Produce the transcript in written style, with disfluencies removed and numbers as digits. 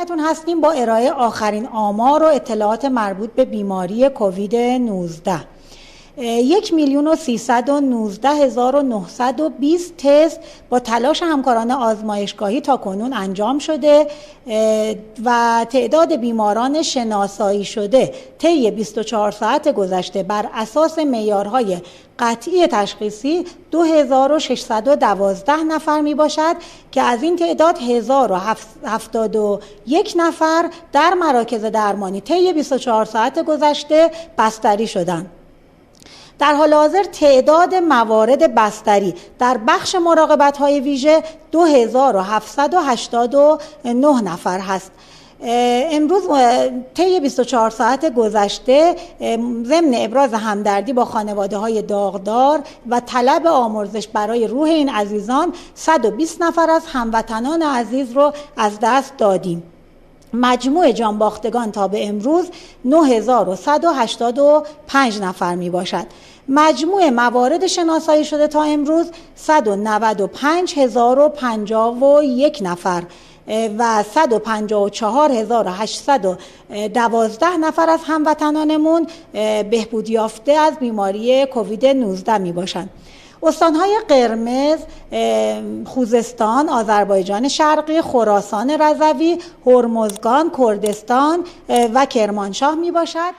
خدمتتون هستیم با ارائه آخرین آمار و اطلاعات مربوط به بیماری کووید 19. 1,319,920 تست با تلاش همکاران آزمایشگاهی تاکنون انجام شده و تعداد بیماران شناسایی شده طی 24 ساعت گذشته بر اساس معیارهای قطعی تشخیصی 2612 نفر می باشد که از این تعداد 1071 نفر در مراکز درمانی طی 24 ساعت گذشته بستری شدند. در حال حاضر تعداد موارد بستری در بخش مراقبت‌های ویژه 2789 نفر هست. امروز طی 24 ساعت گذشته ضمن ابراز همدردی با خانواده‌های داغدار و طلب آمرزش برای روح این عزیزان 120 نفر از هموطنان عزیز رو از دست دادیم. مجموع جانباختگان تا به امروز 9185 نفر می باشد. مجموع موارد شناسایی شده تا امروز 195,051 نفر و 154,812 نفر از هموطنانمون بهبود یافته از بیماری کووید 19 می باشند. استانهای قرمز خوزستان، آذربایجان شرقی، خراسان رضوی، هرمزگان، کردستان و کرمانشاه می باشد.